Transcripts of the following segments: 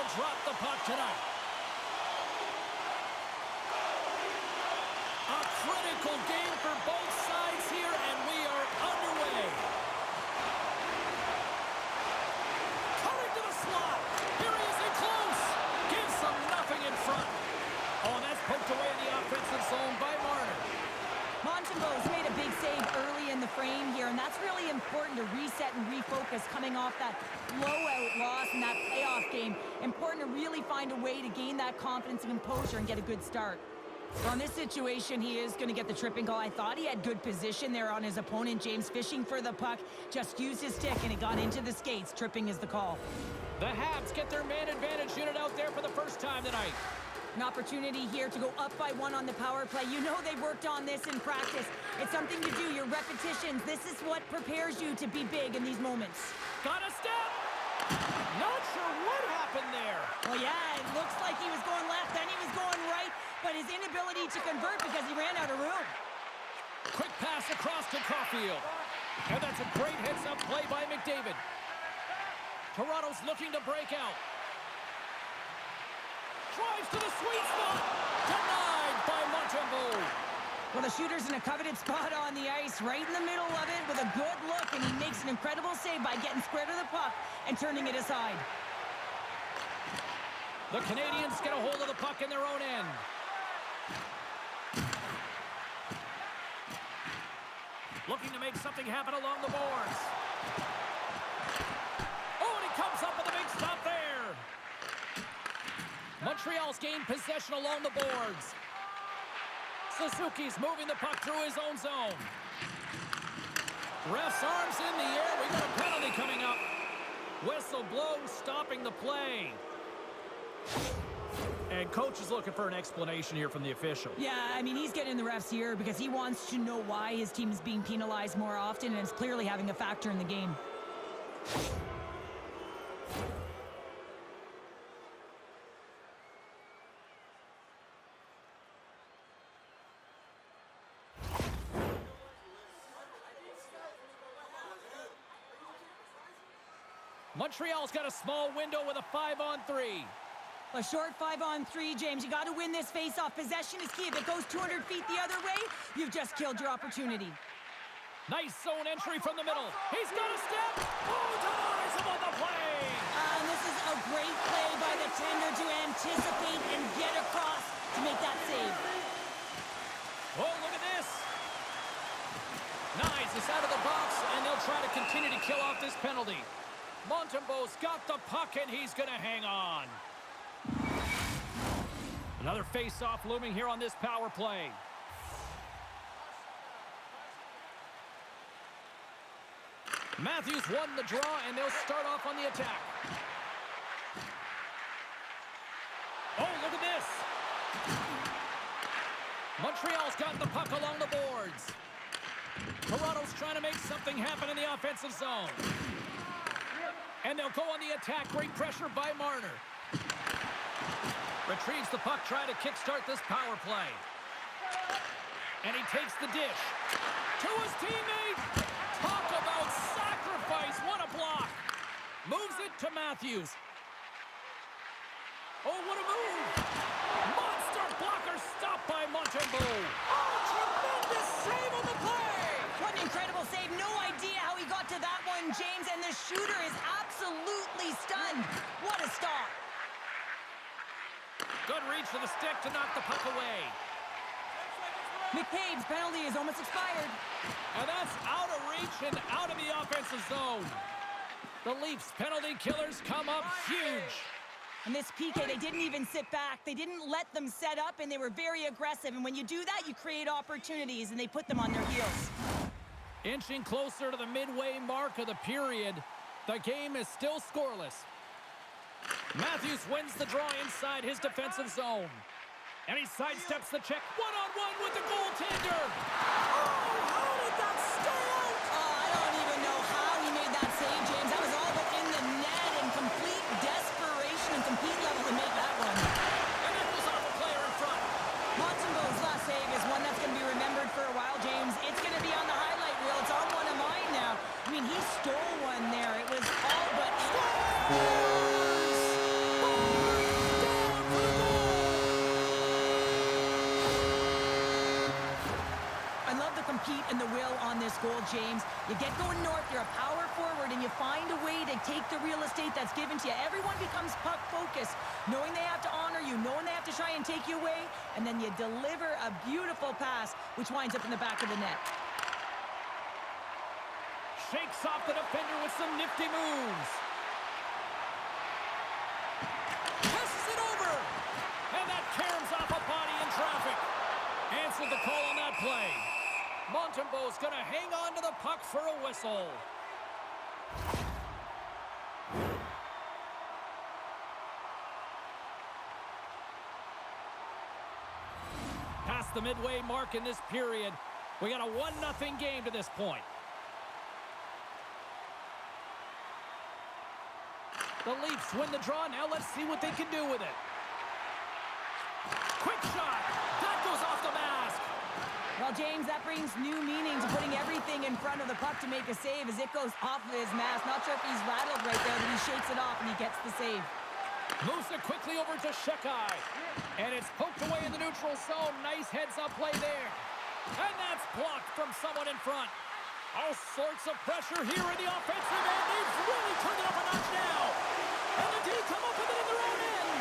will drop the puck tonight. A critical game for both sides here, and we are underway. Coming to the slot. Here he is in close. Gives them nothing in front. Oh, and that's poked away in the offensive zone by Marner. Montembeault's made a big save early in the frame here, and that's really important to reset and refocus coming off that blowout loss in that playoff game. Important to really find a way to gain that confidence and composure and get a good start. Well, in this situation, he is going to get the tripping call. I thought he had good position there on his opponent. James fishing for the puck, just used his stick, and it got into the skates. Tripping is the call. The Habs get their man advantage unit out there for the first time tonight. An opportunity here to go up by 1 on the power play. You know they've worked on this in practice. It's something to do, your repetitions. This is what prepares you to be big in these moments. Got a step! Not sure what happened there. Well, yeah, it looks like he was going left, then he was going right, but his inability to convert because he ran out of room. Quick pass across to Caulfield. And that's a great heads-up play by McDavid. Toronto's looking to break out. Drives to the sweet spot. Denied by Montembeault. Well, the shooter's in a coveted spot on the ice, right in the middle of it with a good look, and he makes an incredible save by getting square to the puck and turning it aside. The Canadians get a hold of the puck in their own end. Looking to make something happen along the boards. Oh, and he comes up with a big stop there. Montreal's gained possession along the boards. Suzuki's moving the puck through his own zone. Ref's arms in the air. We got a penalty coming up. Whistle blows, stopping the play. And coach is looking for an explanation here from the official. Yeah, I mean, he's getting the refs here because he wants to know why his team is being penalized more often, and it's clearly having a factor in the game. Montreal's got a small window with a 5-on-3. A short 5-on-3, James. You got to win this face-off. Possession is key. If it goes 200 feet the other way, you've just killed your opportunity. Nice zone entry from the middle. He's got a step. Oh, denies him on the play. And this is a great play by the tender to anticipate and get across to make that save. Oh, look at this. Nice. It's out of the box, and they'll try to continue to kill off this penalty. Montembeault's got the puck, and he's going to hang on. Another face-off looming here on this power play. Matthews won the draw, and they'll start off on the attack. Oh, look at this. Montreal's got the puck along the boards. Toronto's trying to make something happen in the offensive zone. And they'll go on the attack. Great pressure by Marner. Retrieves the puck, trying to kickstart this power play. And he takes the dish to his teammate. Talk about sacrifice. What a block. Moves it to Matthews. Oh, what a move. Monster blocker stopped by Montembeault. Oh, tremendous save on the play. What an incredible save. No idea how he got to that one, James. And the shooter is absolutely stunned. What a stop. Good reach to the stick to knock the puck away. McCabe's penalty is almost expired. And that's out of reach and out of the offensive zone. The Leafs penalty killers come up huge. And this PK, they didn't even sit back. They didn't let them set up, and they were very aggressive. And when you do that, you create opportunities, and they put them on their heels. Inching closer to the midway mark of the period, the game is still scoreless. Matthews wins the draw inside his defensive zone. And he sidesteps the check. One-on-one with the goaltender. Oh, how did that stay out? Oh, I don't even know how he made that save, James. That was all but in the net and complete desperation and compete level to make that one. And that was off a player in front. Montembeault's last save is one that's going to be remembered for a while, James. It's going to be on the highlight reel. It's on one of mine now. I mean, he stole one there. It was all but... You get going north, you're a power forward, and you find a way to take the real estate that's given to you. Everyone becomes puck-focused, knowing they have to honor you, knowing they have to try and take you away, and then you deliver a beautiful pass, which winds up in the back of the net. Shakes off the defender with some nifty moves. Passes it over. And that caroms off a body in traffic. Answered the call on that play. Montembeault's going to hang on to the puck for a whistle. Past the midway mark in this period. We got a 1-0 game to this point. The Leafs win the draw. Now let's see what they can do with it. Quick shot. That goes off the mask. Well, James, that brings new meaning to putting everything in front of the puck to make a save as it goes off of his mask. Not sure if he's rattled right there, but he shakes it off and he gets the save. Moves it quickly over to Shekai. And it's poked away in the neutral zone. Nice heads-up play there. And that's blocked from someone in front. All sorts of pressure here in the offensive end. They've really turned it up a notch now. And the D come up with it in their own end.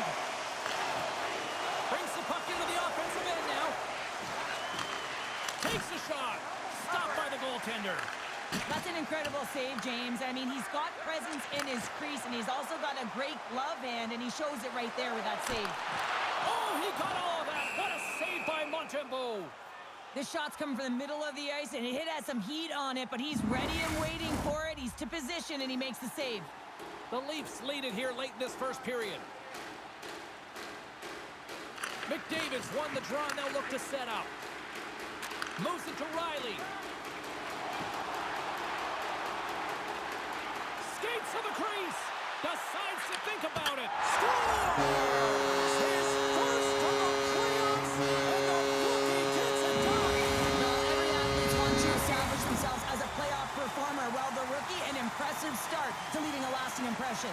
Brings the puck into the offensive end now. Takes the shot. Stopped by the goaltender. That's an incredible save, James. I mean, he's got presence in his crease, and he's also got a great glove hand, and he shows it right there with that save. Oh, he got all of that. What a save by Montembeault. This shot's coming from the middle of the ice, and it has some heat on it, but he's ready and waiting for it. He's to position, and he makes the save. The Leafs lead it here late in this first period. McDavid's won the draw, and they'll look to set up. Moves it to Riley. Skates to the crease. Decides to think about it. Scores! His first of the playoffs, and the rookie gets it done. Well, every athlete's wants to establish themselves as a playoff performer. Well, the rookie, an impressive start to leaving a lasting impression.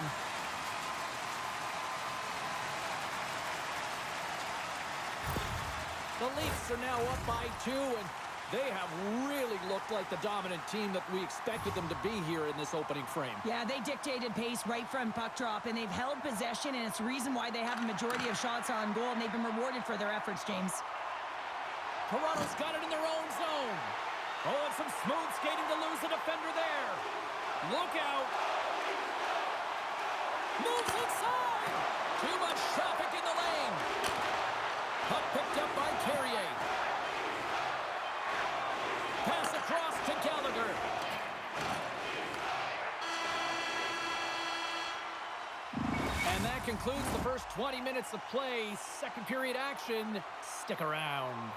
The Leafs are now up by 2, and they have really looked like the dominant team that we expected them to be here in this opening frame. Yeah, they dictated pace right from puck drop, and they've held possession, and it's the reason why they have a majority of shots on goal, and they've been rewarded for their efforts, James. Toronto's got it in their own zone. Oh, and some smooth skating to lose the defender there. Look out. Moves inside. Too much traffic in the lane. Puck picked up by Carrier. Pass across to Gallagher. And that concludes the first 20 minutes of play. Second period action. Stick around.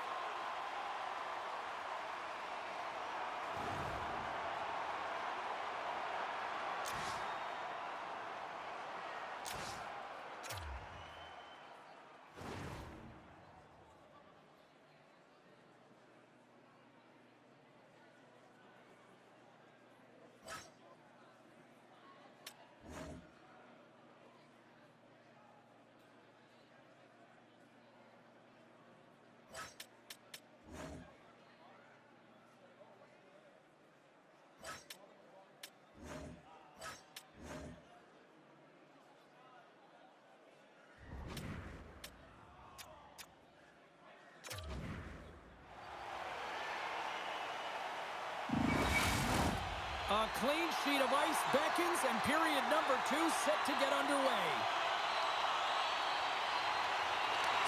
A clean sheet of ice beckons, and period number 2 set to get underway.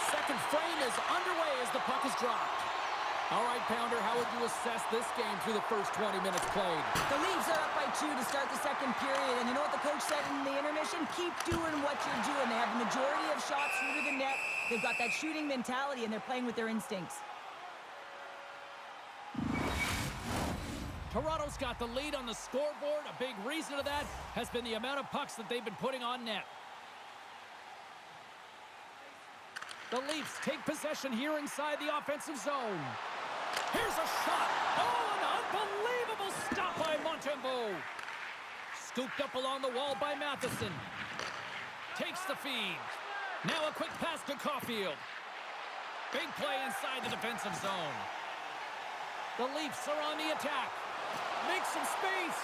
Second frame is underway as the puck is dropped. All right, Pounder, how would you assess this game through the first 20 minutes played? The Leafs are up by 2 to start the second period, and you know what the coach said in the intermission? Keep doing what you're doing. They have the majority of shots through the net. They've got that shooting mentality, and they're playing with their instincts. Toronto's got the lead on the scoreboard. A big reason of that has been the amount of pucks that they've been putting on net. The Leafs take possession here inside the offensive zone. Here's a shot. Oh, an unbelievable stop by Montembeault. Scooped up along the wall by Matheson. Takes the feed. Now a quick pass to Caulfield. Big play inside the defensive zone. The Leafs are on the attack. Make some space.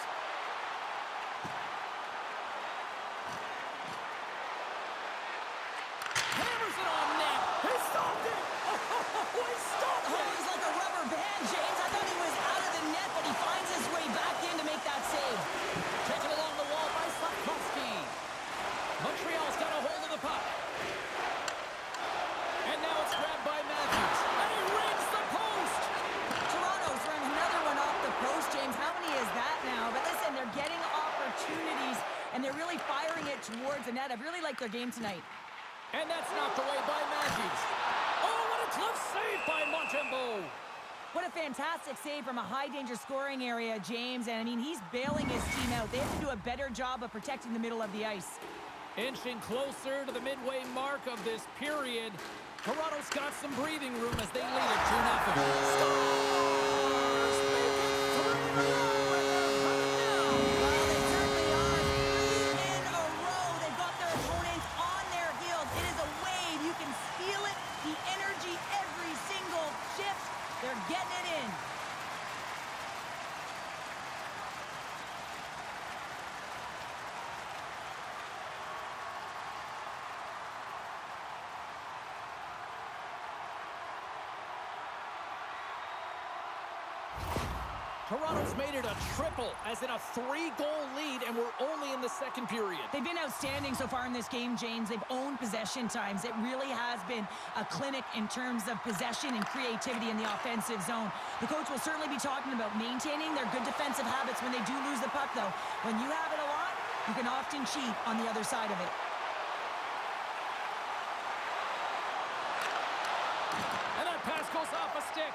Hammers it on net. He stopped it. Oh, he stopped Oh, it. he's like a rubber band, James. I thought he was out of the net, but he finds his way back in to make that save. Taken along the wall by Slavkovsky. Montreal's got a hold of the puck. And now it's grabbed by Matthews. And he rings the post. Toronto's run another one off the post, James. How many is that now? But listen, they're getting opportunities, and they're really firing it towards the net. I've really liked their game tonight. And that's knocked away by Matthews. Oh, what a tough save by Montembeault. What a fantastic save from a high-danger scoring area, James. And, I mean, he's bailing his team out. They have to do a better job of protecting the middle of the ice. Inching closer to the midway mark of this period. Toronto's got some breathing room as they lead it 2-0. Stars make it 3 in a row, and they're coming down. Well, they certainly are. 3 in a row. They've got their opponents on their heels. It is a wave. You can feel it. The energy every single shift. They're getting it in. Toronto's made it a triple, as in a 3-goal lead, and we're only in the second period. They've been outstanding so far in this game, James. They've owned possession times. It really has been a clinic in terms of possession and creativity in the offensive zone. The coach will certainly be talking about maintaining their good defensive habits when they do lose the puck, though. When you have it a lot, you can often cheat on the other side of it. And that pass goes off a stick.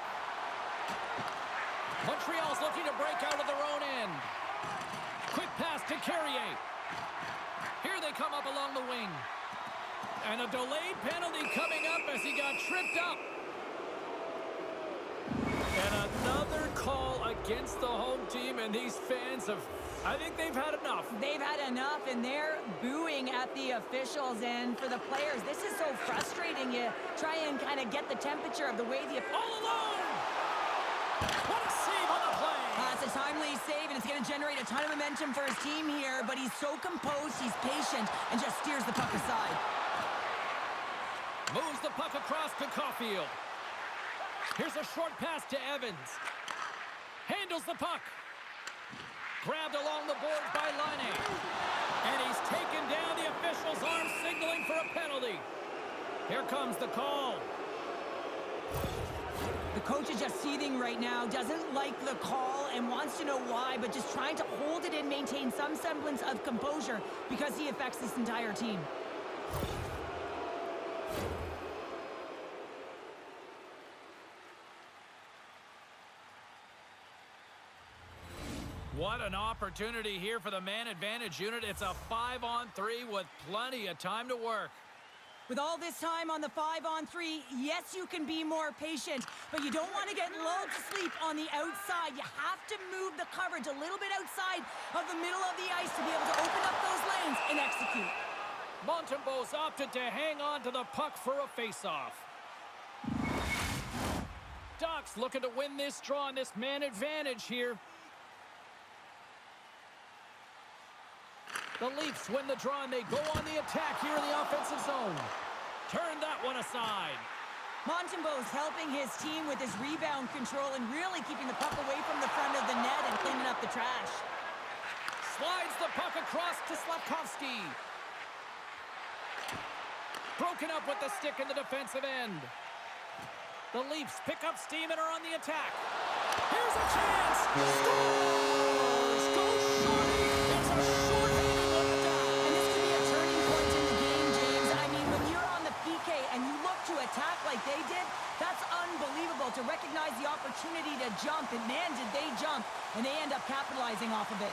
Montreal's looking to break out of their own end. Quick pass to Carrier. Here they come up along the wing. And a delayed penalty coming up as he got tripped up. And another call against the home team, and these fans I think they've had enough. They've had enough, and they're booing at the officials. And for the players, this is so frustrating. You try and kind of get the temperature of the way the... All alone! What a save on the play! It's a timely save, and it's going to generate a ton of momentum for his team here, but he's so composed, he's patient, and just steers the puck aside. Moves the puck across to Caulfield. Here's a short pass to Evans. Handles the puck. Grabbed along the boards by Laine. And he's taken down. The official's arm signaling for a penalty. Here comes the call. The coach is just seething right now, doesn't like the call and wants to know why, but just trying to hold it and maintain some semblance of composure because he affects this entire team. What an opportunity here for the man advantage unit. It's a 5-on-3 with plenty of time to work. With all this time on the 5-on-3, yes, you can be more patient, but you don't want to get lulled to sleep on the outside. You have to move the coverage a little bit outside of the middle of the ice to be able to open up those lanes and execute. Montembeault's opted to hang on to the puck for a face-off. Ducks looking to win this draw on this man advantage here. The Leafs win the draw, and they go on the attack here in the offensive zone. Turn that one aside. Montembeault's helping his team with his rebound control and really keeping the puck away from the front of the net and cleaning up the trash. Slides the puck across to Slavkovsky. Broken up with the stick in the defensive end. The Leafs pick up steam and are on the attack. Here's a chance. Scores! Go Shorty! It's a short-handed one to die. And this could be a turning point in the game, James. I mean, when you're on the PK and you look to attack like they did, that's unbelievable to recognize the opportunity to jump. And man, did they jump. And they end up capitalizing off of it.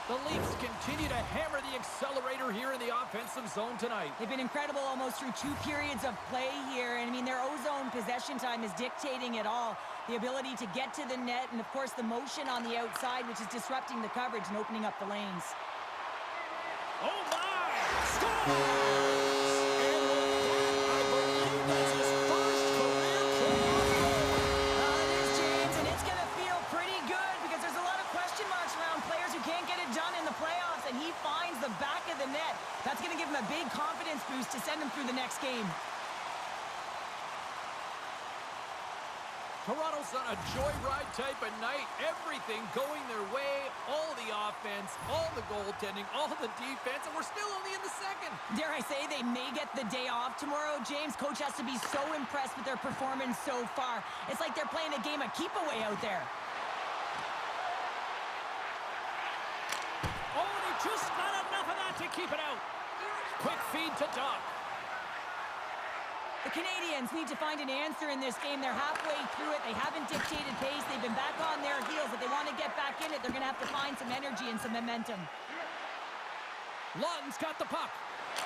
The Leafs continue to hammer the accelerator here in the offensive zone tonight. They've been incredible almost through 2 periods of play here. And I mean, their O-zone possession time is dictating it all. The ability to get to the net and, of course, the motion on the outside, which is disrupting the coverage and opening up the lanes. Oh, my! Scores! And with that, I believe that's his first a joyride type of night. Everything going their way, all the offense, all the goaltending, all the defense, and we're still only in the second. Dare I say they may get the day off tomorrow, James. Coach has to be so impressed with their performance so far. It's like they're playing a game of keep-away out there. Oh, and he just not enough of that to keep it out. Quick feed to Doc. The Canadians need to find an answer in this game. They're halfway through it. They haven't dictated pace. They've been back on their heels. If they want to get back in it, they're going to have to find some energy and some momentum. Lawton's got the puck.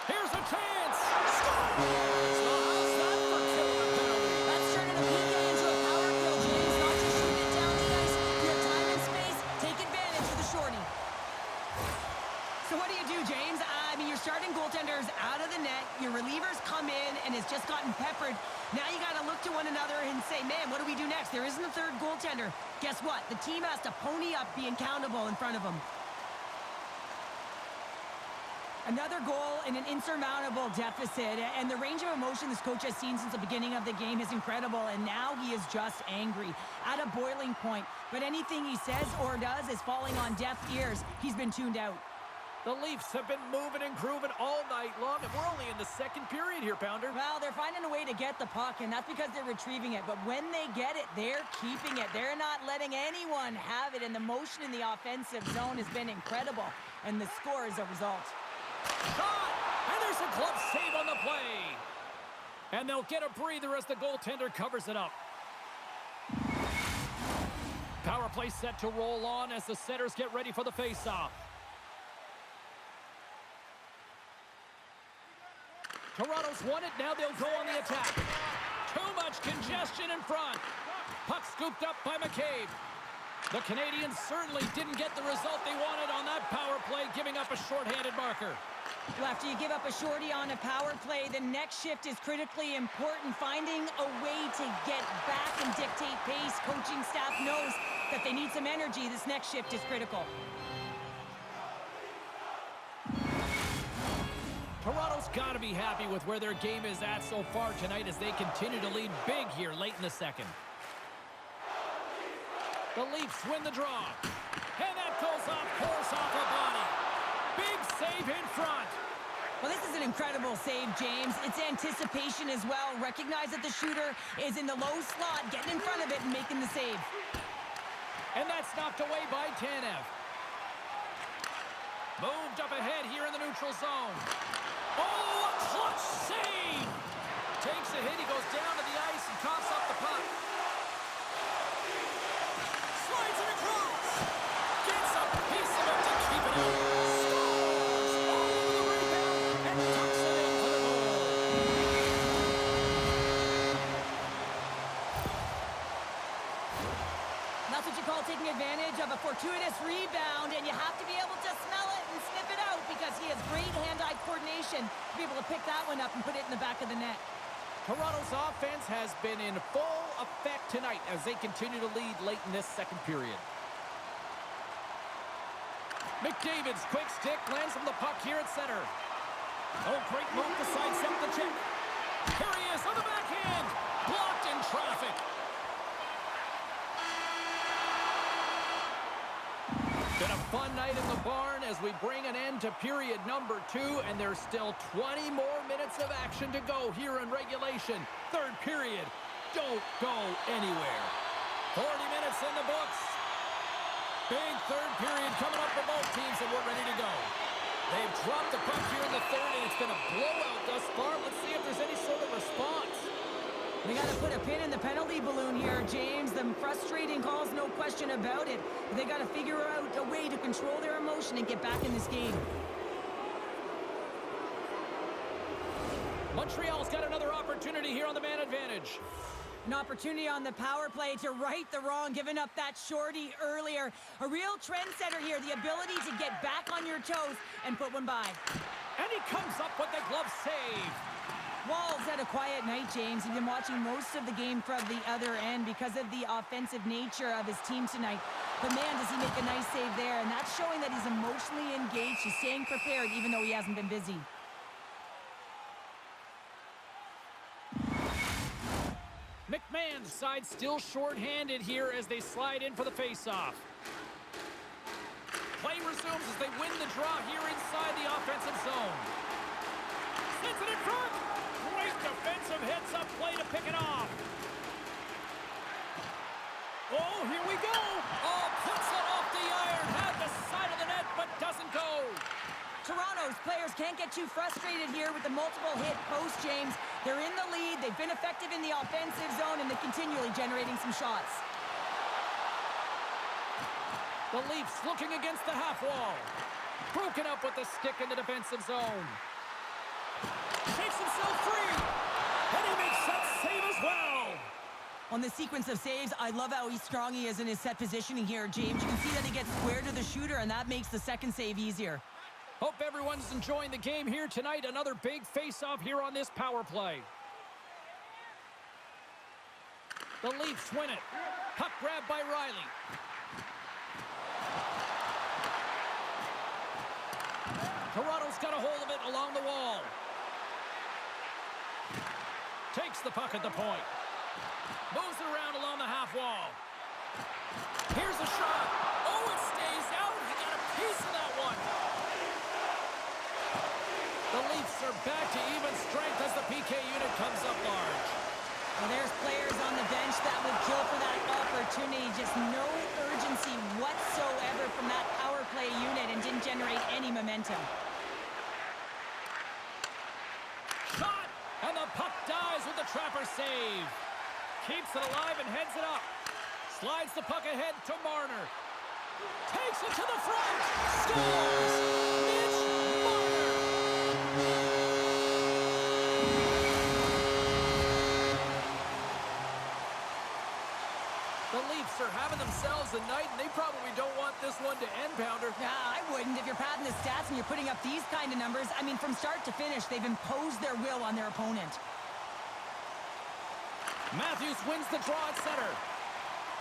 Here's a chance. Scores! So how's that for killing a penalty? That's turning a PK into a power kill, James. Not just shooting it down the ice. You have time and space. Take advantage of the shorty. So what do you do, James? I mean, your starting goaltender's out of the net. Your relievers come in and has just gotten peppered. Now you got to look to one another and say, man, what do we do next? There isn't a third goaltender. Guess what? The team has to pony up, being accountable in front of them. Another goal in an insurmountable deficit, and the range of emotion this coach has seen since the beginning of the game is incredible, and now he is just angry, at a boiling point. But anything he says or does is falling on deaf ears. He's been tuned out. The Leafs have been moving and grooving all night long, and we're only in the second period here, Pounder. Well, they're finding a way to get the puck, and that's because they're retrieving it. But when they get it, they're keeping it. They're not letting anyone have it, and the motion in the offensive zone has been incredible, and the score is a result. Shot! And there's a glove save on the play. And they'll get a breather as the goaltender covers it up. Power play set to roll on as the setters get ready for the face-off. Toronto's won it, now they'll go on the attack. Too much congestion in front. Puck scooped up by McCabe. The Canadians certainly didn't get the result they wanted on that power play, giving up a shorthanded marker. Well, after you give up a shorty on a power play, the next shift is critically important. Finding a way to get back and dictate pace. Coaching staff knows that they need some energy. This next shift is critical. Toronto's got to be happy with where their game is at so far tonight as they continue to lead big here late in the second. The Leafs win the draw. And that goes off course off a body. Big save in front. Well, this is an incredible save, James. It's anticipation as well. Recognize that the shooter is in the low slot, getting in front of it and making the save. And that's knocked away by Tanev. Moved up ahead here in the neutral zone. Oh, a clutch save! Takes a hit, he goes down to the ice and coughs up the puck. Slides it across. Gets a piece of it to keep it out. Scores! Oh, the rebound and tucks it in for the goal. That's what you call taking advantage of a fortuitous rebound, and you have to be able to smell it and sniff it out because he has great hand-eye coordination to be able to pick that one up and put it in the back of the net. Toronto's offense has been in full effect tonight as they continue to lead late in this second period. McDavid's quick stick lands from the puck here at center. Oh, great move to sidestep the check. Here he is on the backhand. Blocked in traffic. Been a fun night in the barn as we bring an end to period number 2, and there's still 20 more minutes of action to go here in regulation. Third period. Don't go anywhere. 40 minutes in the books. Big third period coming up for both teams, and we're ready to go. They've dropped the puck here in the third, and it's been a blowout thus far. Let's see if there's any sort of response. They got to put a pin in the penalty balloon here, James. The frustrating calls, no question about it. But they got to figure out a way to control their emotion and get back in this game. Montreal's got another opportunity here on the man advantage. An opportunity on the power play to right the wrong, giving up that shorty earlier. A real trendsetter here, the ability to get back on your toes and put one by. And he comes up with the glove save. Wall's had a quiet night, James. He's been watching most of the game from the other end because of the offensive nature of his team tonight. But man, does he make a nice save there, and that's showing that he's emotionally engaged. He's staying prepared even though he hasn't been busy. McMahon's side still short-handed here as they slide in for the face-off. Play resumes as they win the draw here inside the offensive zone. Sends it in front. Great defensive heads-up play to pick it off. Oh, here we go. Oh, puts it off the iron. Had the side of the net, but doesn't go. Toronto's players can't get too frustrated here with the multiple hit posts, James. They're in the lead, they've been effective in the offensive zone, and they're continually generating some shots. The Leafs looking against the half wall. Broken up with the stick in the defensive zone. Shakes himself free, and he makes that save as well. On the sequence of saves, I love how strong he is in his set positioning here, James. You can see that he gets square to the shooter, and that makes the second save easier. Hope everyone's enjoying the game here tonight. Another big face-off here on this power play. The Leafs win it. Puck grab by Riley. Toronto's got a hold of it along the wall. Takes the puck at the point. Moves it around along the half wall. Here's a shot. Oh, it stays out. He got a piece of that one. The Leafs are back to even strength as the PK unit comes up large. Well, there's players on the bench that would kill for that opportunity. Just no urgency whatsoever from that power play unit and didn't generate any momentum. Shot! And the puck dies with the trapper save. Keeps it alive and heads it up. Slides the puck ahead to Marner. Takes it to the front. Scores! Mitch Marner! The Leafs are having themselves a night, and they probably don't want this one to end, Pounder. Nah, I wouldn't. If you're padding the stats and you're putting up these kind of numbers, I mean, from start to finish, they've imposed their will on their opponent. Matthews wins the draw at center.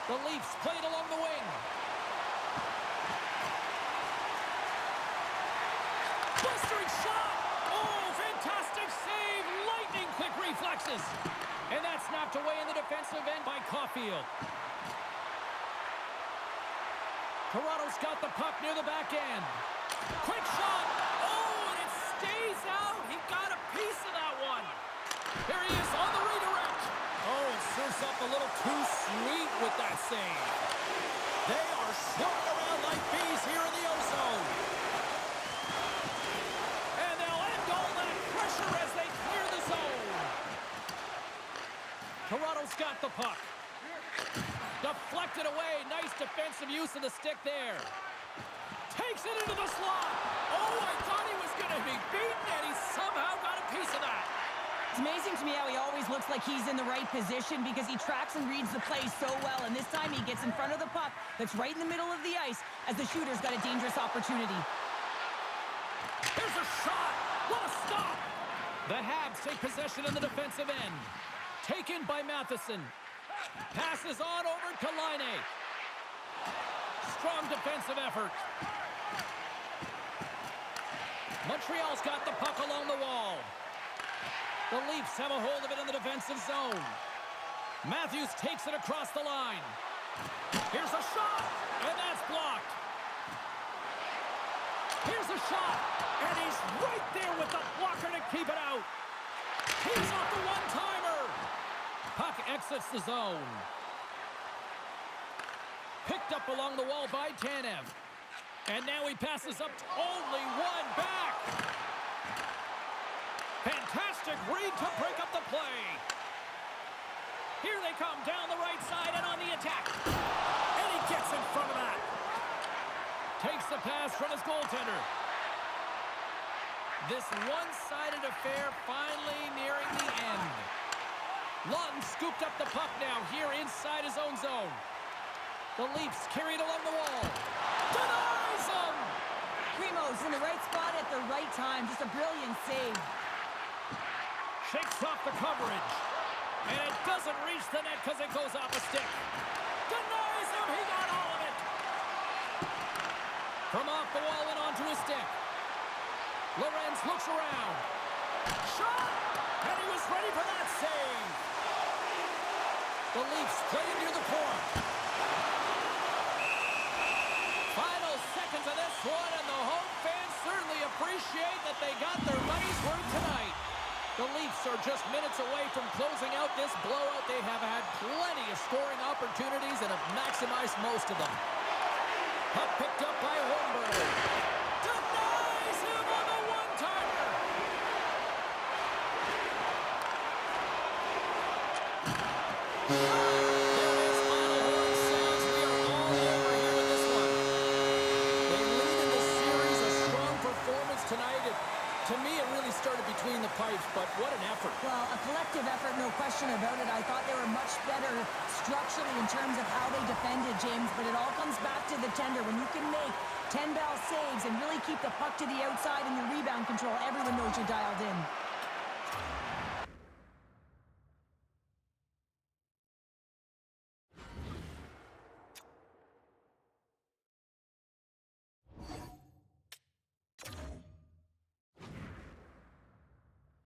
The Leafs played along the wing. Blistering shot! Oh, fantastic save! Lightning quick reflexes. And that's knocked away in the defensive end by Caulfield. Toronto's got the puck near the back end. Quick shot! Oh, and it stays out! He got a piece of that one. Here he is on the redirect. Oh, and serves up a little too sweet with that save. They are swirling around like bees here in the O-zone. And they'll end all that pressure as they clear the zone. Toronto's got the puck. Deflected away. Nice defensive use of the stick there. Takes it into the slot. Oh, I thought he was going to be beaten, and he somehow got a piece of that. It's amazing to me how he always looks like he's in the right position because he tracks and reads the play so well. And this time he gets in front of the puck that's right in the middle of the ice as the shooter's got a dangerous opportunity. Here's a shot. What a stop. The Habs take possession in the defensive end. Taken by Matheson. Passes on over to Laine. Strong defensive effort. Montreal's got the puck along the wall. The Leafs have a hold of it in the defensive zone. Matthews takes it across the line. Here's a shot, and that's blocked. Here's a shot, and he's right there with the blocker to keep it out. He's off the one-timer. Puck exits the zone. Picked up along the wall by Tanev. And now he passes up only one back. Fantastic read to break up the play. Here they come down the right side and on the attack. And he gets in front of that. Takes the pass from his goaltender. This one-sided affair finally nearing the end. Lawton scooped up the puck now here inside his own zone. The Leafs carried along the wall. Denies him! Primo's in the right spot at the right time. Just a brilliant save. Shakes off the coverage. And it doesn't reach the net because it goes off a stick. Denies him! He got all of it! From off the wall and onto his stick. Lorenz looks around. Shot! And he was ready for that save. The Leafs play it near the corner. Final seconds of this one, and the home fans certainly appreciate that they got their money's worth tonight. The Leafs are just minutes away from closing out this blowout. They have had plenty of scoring opportunities and have maximized most of them. Puck picked up by Holmberg. Denies him on the one-timer. There is final horn sounds. We are all over here in this one. They lead in the series, a strong performance tonight. To me, it really started between the pipes, but what an effort. Well, a collective effort, no question about it. I thought they were much better structurally in terms of how they defended, James, but it all comes back to the tender. When you can make 10-ball saves and really keep the puck to the outside in your rebound control, everyone knows you're dialed in.